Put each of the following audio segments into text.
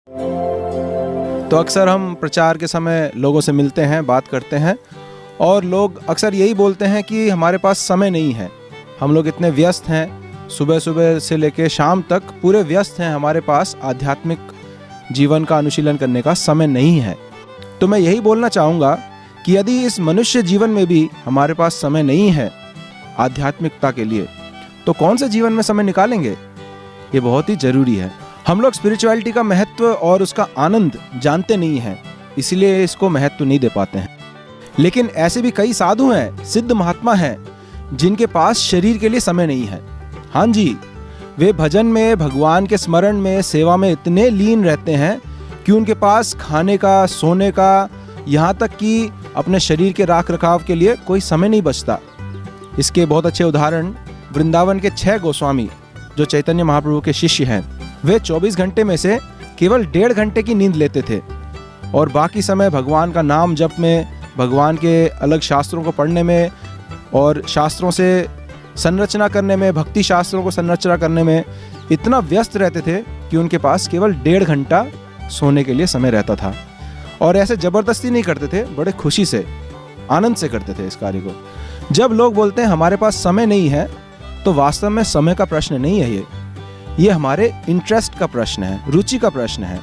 तो अक्सर हम प्रचार के समय लोगों से मिलते हैं, बात करते हैं, और लोग अक्सर यही बोलते हैं कि हमारे पास समय नहीं है, हम लोग इतने व्यस्त हैं, सुबह सुबह से लेकर शाम तक पूरे व्यस्त हैं, हमारे पास आध्यात्मिक जीवन का अनुशीलन करने का समय नहीं है। तो मैं यही बोलना चाहूँगा कि यदि इस मनुष्य जीवन में भी हमारे पास समय नहीं है आध्यात्मिकता के लिए, तो कौन से जीवन में समय निकालेंगे? ये बहुत ही ज़रूरी है। हम लोग स्पिरिचुअलिटी का महत्व और उसका आनंद जानते नहीं हैं, इसलिए इसको महत्व नहीं दे पाते हैं। लेकिन ऐसे भी कई साधु हैं, सिद्ध महात्मा हैं, जिनके पास शरीर के लिए समय नहीं है। हाँ जी, वे भजन में, भगवान के स्मरण में, सेवा में इतने लीन रहते हैं कि उनके पास खाने का, सोने का, यहाँ तक कि अपने शरीर के राख रखाव के लिए कोई समय नहीं बचता। इसके बहुत अच्छे उदाहरण वृंदावन के 6 गोस्वामी जो चैतन्य महाप्रभु के शिष्य हैं, वे 24 घंटे में से केवल 1.5 घंटे की नींद लेते थे और बाकी समय भगवान का नाम जप में, भगवान के अलग शास्त्रों को पढ़ने में और शास्त्रों से संरचना करने में, भक्ति शास्त्रों को संरचना करने में इतना व्यस्त रहते थे कि उनके पास केवल 1.5 घंटा सोने के लिए समय रहता था। और ऐसे ज़बरदस्ती नहीं करते थे, बड़े खुशी से, आनंद से करते थे इस कार्य को। जब लोग बोलते हैं हमारे पास समय नहीं है, तो वास्तव में समय का प्रश्न नहीं है, ये हमारे इंटरेस्ट का प्रश्न है, रुचि का प्रश्न है।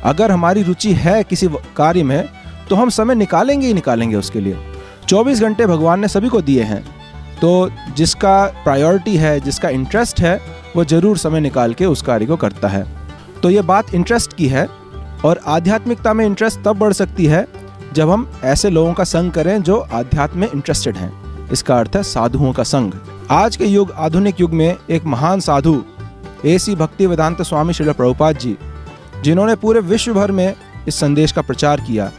अगर हमारी रुचि है किसी कार्य में, तो हम समय निकालेंगे ही निकालेंगे उसके लिए। 24 घंटे भगवान ने सभी को दिए हैं, तो जिसका प्रायोरिटी है, जिसका इंटरेस्ट है, वो ज़रूर समय निकाल के उस कार्य को करता है। तो ये बात इंटरेस्ट की है, और आध्यात्मिकता में इंटरेस्ट तब बढ़ सकती है जब हम ऐसे लोगों का संग करें जो आध्यात्म में इंटरेस्टेड हैं। इसका अर्थ है साधुओं का संग। आज के युग, आधुनिक युग में एक महान साधु A.C. भक्तिवेदांत स्वामी श्रील प्रभुपाद जी, जिन्होंने पूरे विश्व भर में इस संदेश का प्रचार किया,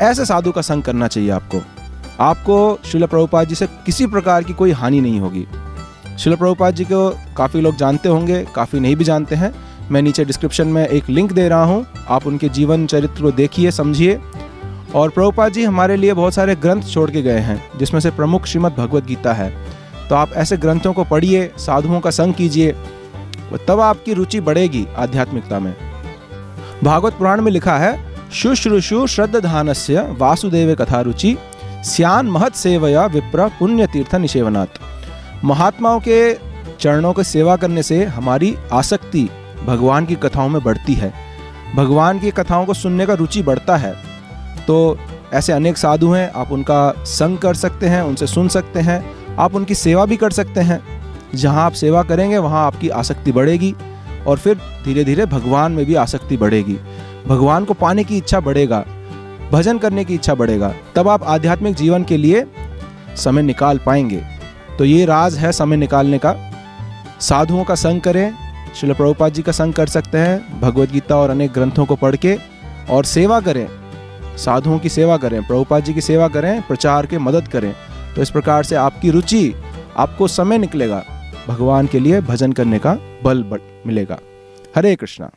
ऐसे साधु का संग करना चाहिए आपको श्रील प्रभुपाद जी से किसी प्रकार की कोई हानि नहीं होगी। श्रील प्रभुपाद जी को काफ़ी लोग जानते होंगे, काफ़ी नहीं भी जानते हैं। मैं नीचे डिस्क्रिप्शन में एक लिंक दे रहा हूँ, आप उनके जीवन चरित्र को देखिए, समझिए। और प्रभुपाद जी हमारे लिए बहुत सारे ग्रंथ छोड़ के गए हैं, जिसमें से प्रमुख श्रीमद् भगवद गीता है। तो आप ऐसे ग्रंथों को पढ़िए, साधुओं का संग कीजिए, तब आपकी रुचि बढ़ेगी आध्यात्मिकता में। भागवत पुराण में लिखा है, शुश्रूषु श्रद्धानस्य वासुदेव कथा रुचि स्यान महत सेवया विप्र पुण्य तीर्थ निषेवनात्। महात्माओं के चरणों की सेवा करने से हमारी आसक्ति भगवान की कथाओं में बढ़ती है, भगवान की कथाओं को सुनने का रुचि बढ़ता है। तो ऐसे अनेक साधु हैं, आप उनका संग कर सकते हैं, उनसे सुन सकते हैं, आप उनकी सेवा भी कर सकते हैं। जहाँ आप सेवा करेंगे वहाँ आपकी आसक्ति बढ़ेगी, और फिर धीरे धीरे भगवान में भी आसक्ति बढ़ेगी, भगवान को पाने की इच्छा बढ़ेगा, भजन करने की इच्छा बढ़ेगा, तब आप आध्यात्मिक जीवन के लिए समय निकाल पाएंगे। तो ये राज है समय निकालने का। साधुओं का संग करें, श्रील प्रभुपाद जी का संग कर सकते हैं, भगवद गीता और अनेक ग्रंथों को पढ़ के, और सेवा करें, साधुओं की सेवा करें, प्रभुपाद जी की सेवा करें, प्रचार के मदद करें। तो इस प्रकार से आपकी रुचि, आपको समय निकलेगा, भगवान के लिए भजन करने का बल मिलेगा। हरे कृष्णा।